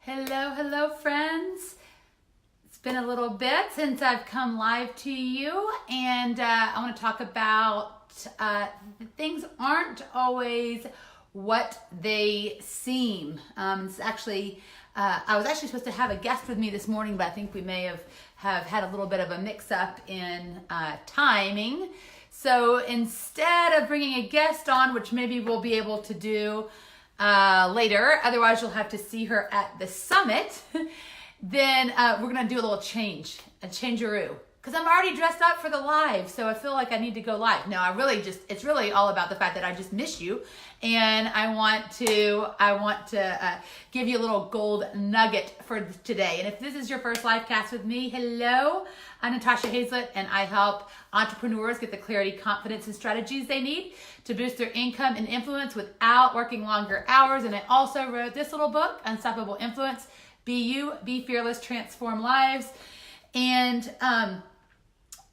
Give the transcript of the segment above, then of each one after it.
Hello, friends. It's been a little bit since I've come live to you, and I want to talk about things aren't always what they seem. It's actually, I was actually supposed to have a guest with me this morning, but I think we may have had a little bit of a mix-up in timing. So instead of bringing a guest on, which maybe we'll be able to do later, otherwise you'll have to see her at the summit, then we're gonna do a little change-a-roo. Because I'm already dressed up for the live, so I feel like I need to go live. No, it's really all about the fact that I just miss you, and I want to give you a little gold nugget for today. And if this is your first live cast with me, hello, I'm Natasha Hazlett, and I help entrepreneurs get the clarity, confidence, and strategies they need to boost their income and influence without working longer hours. And I also wrote this little book, Unstoppable Influence, Be You, Be Fearless, Transform Lives. And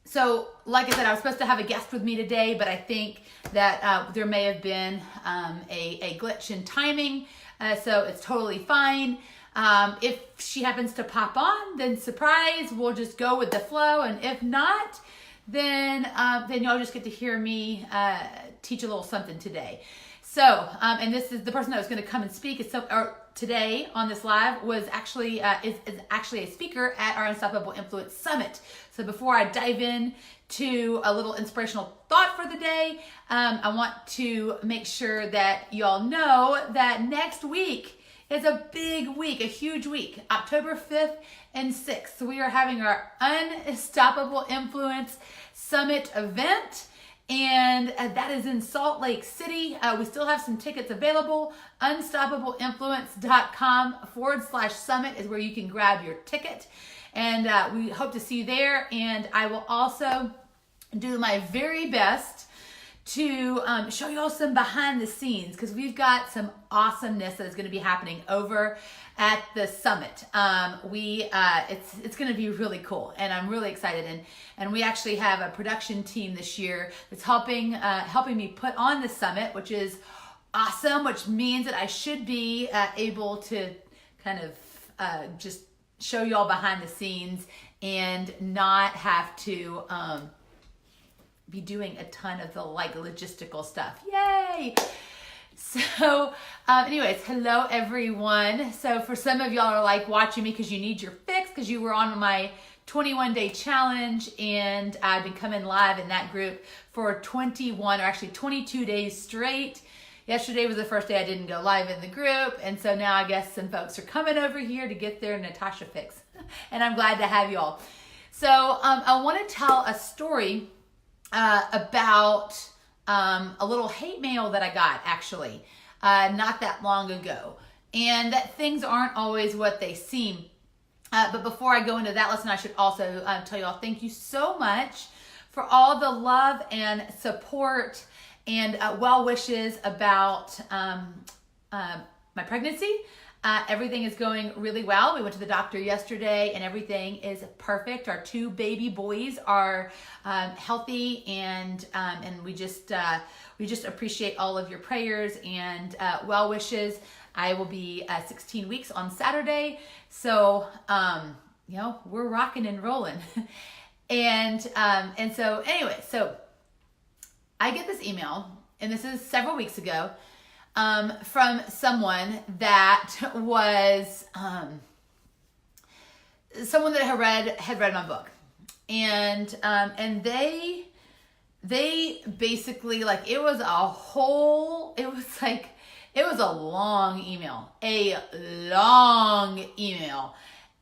so, like I said, I was supposed to have a guest with me today, but I think that there may have been a glitch in timing, so it's totally fine. If she happens to pop on, then surprise, we'll just go with the flow, and if not, then y'all just get to hear me teach a little something today. So, and this is the person that was going to come and speak today on this live was actually is actually a speaker at our Unstoppable Influence Summit. So before I dive in to a little inspirational thought for the day, I want to make sure that y'all know that next week is a big week, a huge week, October 5th and 6th. So we are having our Unstoppable Influence Summit event. And that is in Salt Lake City. We still have some tickets available. Unstoppableinfluence.com/summit is where you can grab your ticket. And we hope to see you there. And I will also do my very best to show you all some behind the scenes, because we've got some awesomeness that is going to be happening over at the summit. It's going to be really cool, and I'm really excited. And we actually have a production team this year that's helping me put on the summit, which is awesome. Which means that I should be able to kind of just show you all behind the scenes and not have to be doing a ton of the logistical stuff. Yay! So anyways, hello everyone. So for some of y'all are watching me because you need your fix, because you were on my 21-day challenge, and I've been coming live in that group for 22 days straight. Yesterday was the first day I didn't go live in the group, and so now I guess some folks are coming over here to get their Natasha fix, and I'm glad to have y'all. So I want to tell a story about a little hate mail that I got actually not that long ago, and that things aren't always what they seem. But before I go into that lesson, I should also tell y'all thank you so much for all the love and support and well wishes about my pregnancy. Everything is going really well. We went to the doctor yesterday and everything is perfect. Our 2 baby boys are healthy, and we just appreciate all of your prayers and well wishes. I will be 16 weeks on Saturday, so we're rocking and rolling. and so anyway, so I get this email, and this is several weeks ago, from someone that was someone that had read my book, and they basically it was a long email,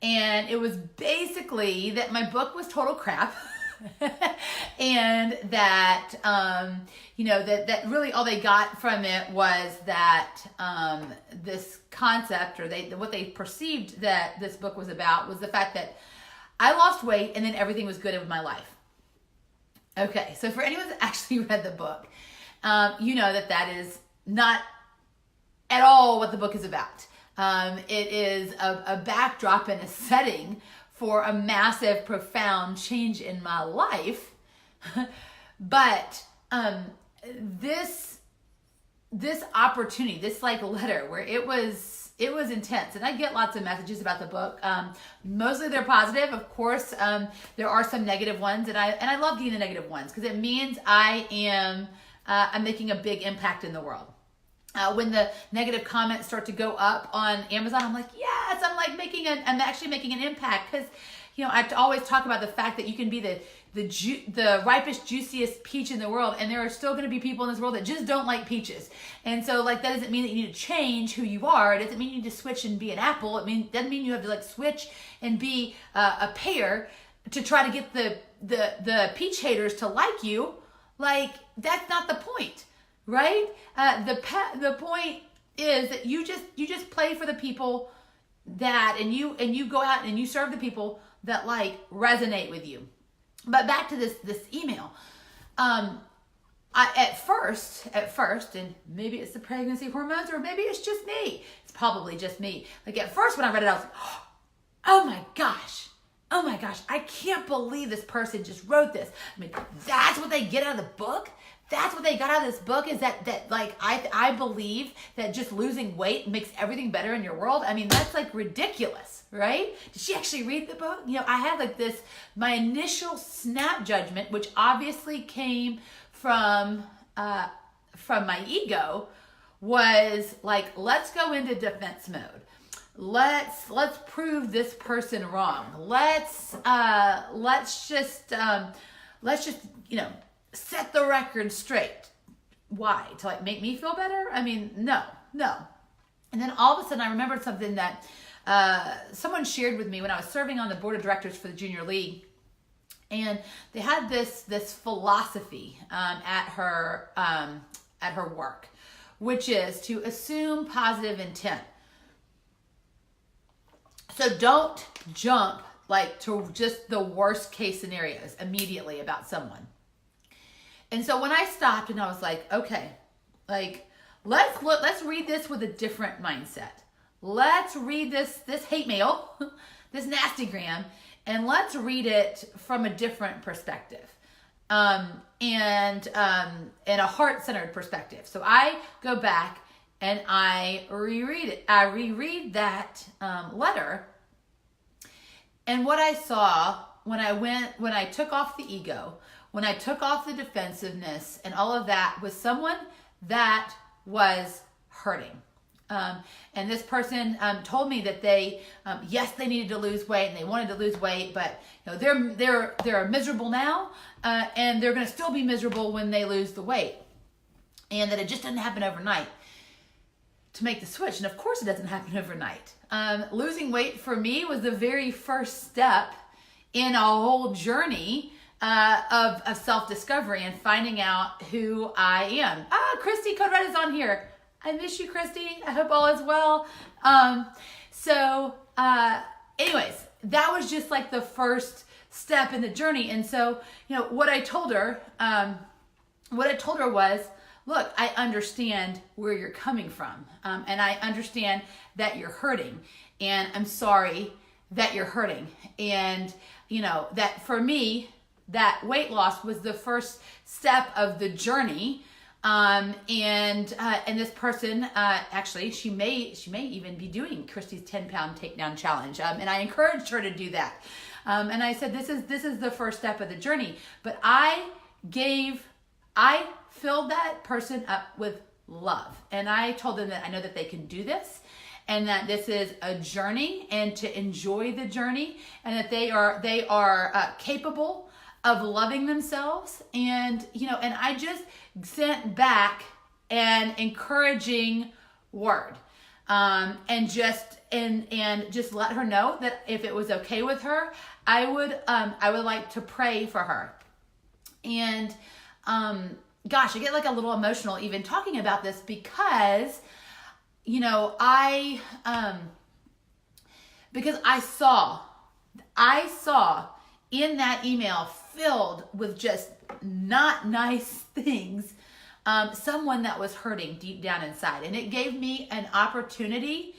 and it was basically that my book was total crap. And that that really all they got from it was that this concept, or what they perceived that this book was about, was the fact that I lost weight and then everything was good with my life. Okay, so for anyone that actually read the book, you know that is not at all what the book is about. It is a backdrop and a setting for a massive, profound change in my life. But this opportunity, this letter where it was it was intense. And I get lots of messages about the book. Mostly they're positive. Of course, there are some negative ones, and I love getting the negative ones because it means I'm making a big impact in the world. When the negative comments start to go up on Amazon, I'm like, yes, I'm actually making an impact, because I always talk about the fact that you can be the ripest, juiciest peach in the world, and there are still going to be people in this world that just don't like peaches. And so that doesn't mean that you need to change who you are. It doesn't mean you need to switch and be an apple. Doesn't mean you have to switch and be a pear to try to get the peach haters to like you. That's not the point, right? The point is that you just play for the people and you go out and you serve the people that resonate with you. But back to this email. At first, and maybe it's the pregnancy hormones, or maybe it's just me. It's probably just me. At first when I read it, I was like, oh my gosh, I can't believe this person just wrote this. That's what they get out of the book? That's what they got out of this book, is that I believe that just losing weight makes everything better in your world. That's ridiculous, right? Did she actually read the book? I had my initial snap judgment, which obviously came from my ego, was let's go into defense mode. Let's prove this person wrong. Let's just set the record straight. Why? To make me feel better? No. And then all of a sudden I remembered something that someone shared with me when I was serving on the board of directors for the Junior League. And they had this philosophy at her work, which is to assume positive intent. So don't jump to just the worst case scenarios immediately about someone. And so when I stopped and I was like, okay, let's read this with a different mindset. Let's read this hate mail, this nastygram, and let's read it from a different perspective, and a heart-centered perspective. So I go back and I reread it. I reread that letter, and what I saw when I took off the ego, when I took off the defensiveness and all of that, was someone that was hurting. And this person told me that they needed to lose weight and they wanted to lose weight, but they're miserable now, and they're going to still be miserable when they lose the weight, and that it just doesn't happen overnight to make the switch. And of course it doesn't happen overnight. Losing weight for me was the very first step in a whole journey of self-discovery and finding out who I am. Christy Codred is on here. I miss you, Christy. I hope all is well. Anyways, that was just the first step in the journey. And so, what I told her was, look, I understand where you're coming from. And I understand that you're hurting, and I'm sorry that you're hurting. And, that for me, that weight loss was the first step of the journey. And this person, actually, she may even be doing Christy's 10-pound takedown challenge. And I encouraged her to do that. And I said, this is the first step of the journey. But I filled that person up with love. And I told them that I know that they can do this, and that this is a journey, and to enjoy the journey, and that they are capable of loving themselves. And and I just sent back an encouraging word, and just let her know that if it was okay with her, I would like to pray for her. And gosh, I get a little emotional even talking about this, because I saw in that email, filled with just not nice things, someone that was hurting deep down inside. And it gave me an opportunity,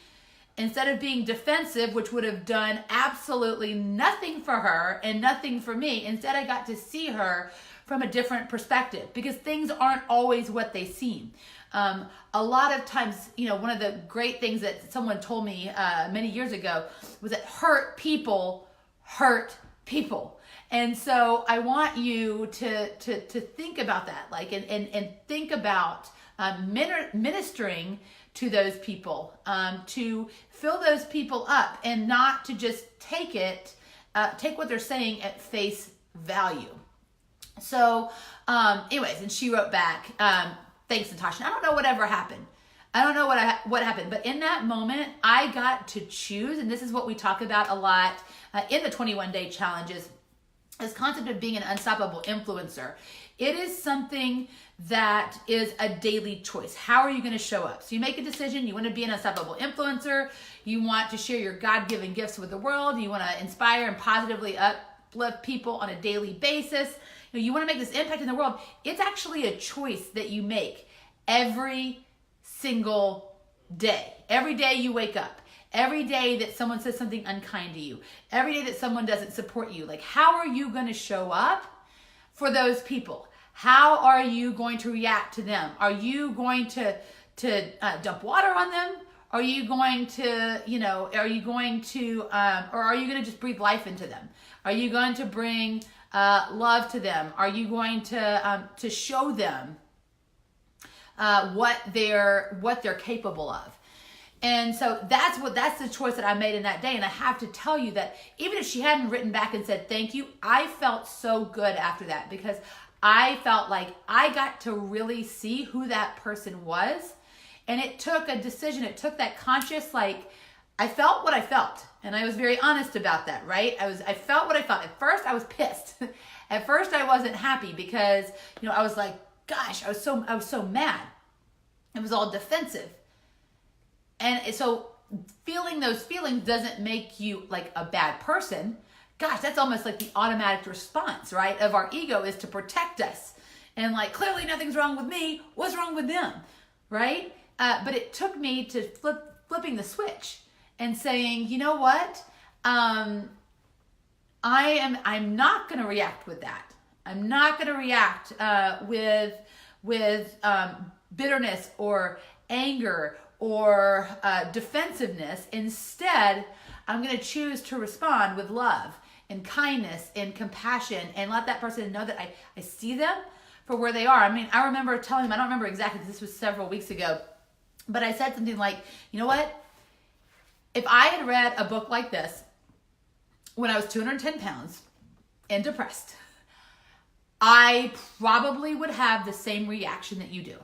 instead of being defensive, which would have done absolutely nothing for her and nothing for me. Instead, I got to see her from a different perspective, because things aren't always what they seem. A lot of times, one of the great things that someone told me many years ago was that hurt people hurt people. And so I want you to think about that, and think about ministering to those people, to fill those people up, and not to just take what they're saying at face value. So, anyways, and she wrote back, thanks, Natasha. I don't know whatever happened. I don't know what happened, but in that moment, I got to choose, and this is what we talk about a lot in the 21-day challenges, this concept of being an unstoppable influencer. It is something that is a daily choice. How are you going to show up? So you make a decision. You want to be an unstoppable influencer. You want to share your God-given gifts with the world. You want to inspire and positively uplift people on a daily basis. You want to make this impact in the world. It's actually a choice that you make every single day. Every day you wake up. Every day that someone says something unkind to you. Every day that someone doesn't support you. How are you going to show up for those people? How are you going to react to them? Are you going to dump water on them? Are you going to, or are you going to just breathe life into them? Are you going to bring love to them? Are you going to show them what they're capable of? And so that's the choice that I made in that day. And I have to tell you that even if she hadn't written back and said thank you, I felt so good after that, because I felt like I got to really see who that person was. And it took a decision. It took that conscious, I felt what I felt. And I was very honest about that, right? I felt what I felt. At first I was pissed. At first I wasn't happy because, I was like, gosh, I was so mad. It was all defensive. And so feeling those feelings doesn't make you a bad person. Gosh, that's almost like the automatic response, right? Of our ego is to protect us. And clearly nothing's wrong with me. What's wrong with them, right? But it took me to flipping the switch and saying, you know what? I'm not going to react with that. I'm not going to react with bitterness or anger or defensiveness. Instead, I'm going to choose to respond with love and kindness and compassion, and let that person know that I see them for where they are. I mean, I remember telling them, I don't remember exactly, this was several weeks ago, but I said something like, you know what? If I had read a book like this when I was 210 pounds and depressed, I probably would have the same reaction that you do.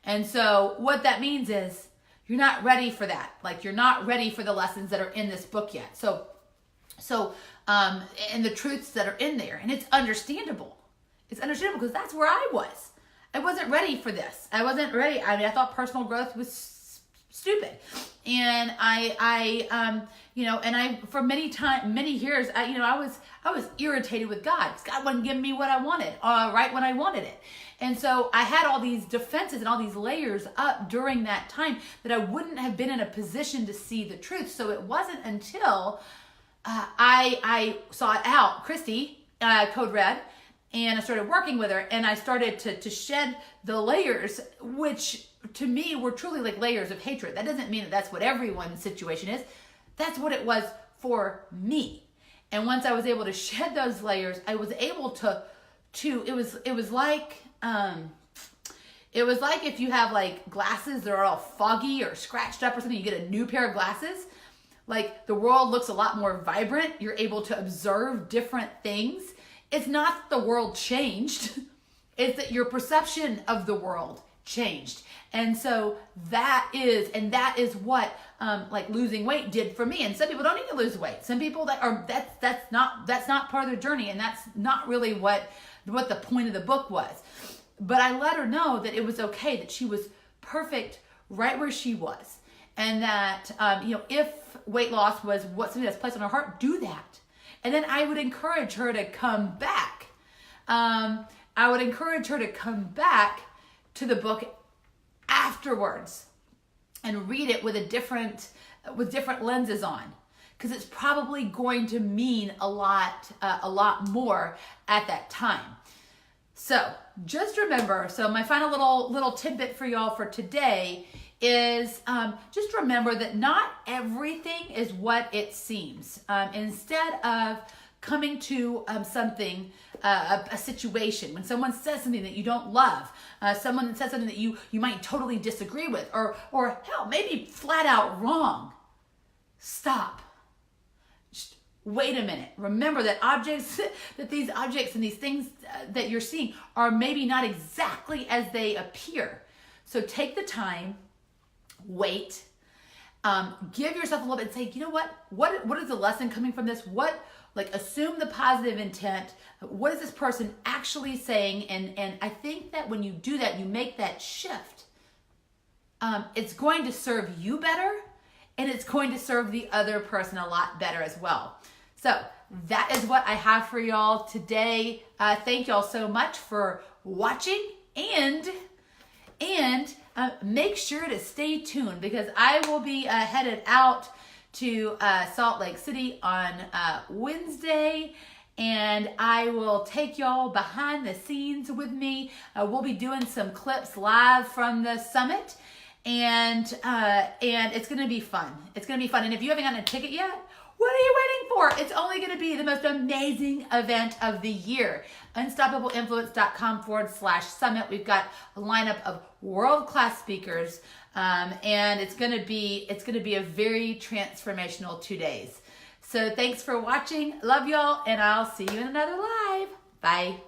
And so what that means is you're not ready for that. You're not ready for the lessons that are in this book yet. So, and the truths that are in there. And it's understandable. It's understandable because that's where I was. I wasn't ready for this. I wasn't ready. I mean, I thought personal growth was stupid. And for many years, I was irritated with God because God wasn't giving me what I wanted, right when I wanted it. And so I had all these defenses and all these layers up during that time that I wouldn't have been in a position to see the truth. So it wasn't until I sought out Christy, Code Red, and I started working with her, and I started to shed the layers, which to me were truly layers of hatred. That doesn't mean that that's what everyone's situation is. That's what it was for me. And once I was able to shed those layers, I was able to it was like if you have glasses that are all foggy or scratched up or something, you get a new pair of glasses. The world looks a lot more vibrant. You're able to observe different things. It's not that the world changed. It's that your perception of the world changed. And so that is what losing weight did for me. And some people don't need to lose weight. Some people that's not part of their journey, and that's not really what the point of the book was. But I let her know that it was okay, that she was perfect right where she was. And that if weight loss was something that's placed on her heart, do that. And then I would encourage her to come back. I would encourage her to come back to the book afterwards and read it with different lenses on, because it's probably going to mean a lot more at that time. So just remember, so my final little tidbit for y'all for today is just remember that not everything is what it seems. Instead of coming to something, a situation, when someone says something that you don't love, someone that says something that you might totally disagree with, or hell, maybe flat out wrong, stop. Just wait a minute. Remember that these objects and these things that you're seeing are maybe not exactly as they appear. So take the time, wait, give yourself a little bit and say, you know what is the lesson coming from this? Assume the positive intent. What is this person actually saying? And I think that when you do that, you make that shift, it's going to serve you better, and it's going to serve the other person a lot better as well. So that is what I have for y'all today. Thank y'all so much for watching, and make sure to stay tuned, because I will be headed out to Salt Lake City on Wednesday, and I will take y'all behind the scenes with me. We'll be doing some clips live from the summit, and it's going to be fun. It's going to be fun. And if you haven't gotten a ticket yet, what are you waiting for? It's only going to be the most amazing event of the year. Unstoppableinfluence.com/summit. We've got a lineup of world-class speakers, and it's going to be a very transformational 2 days. So thanks for watching. Love y'all, and I'll see you in another live. Bye.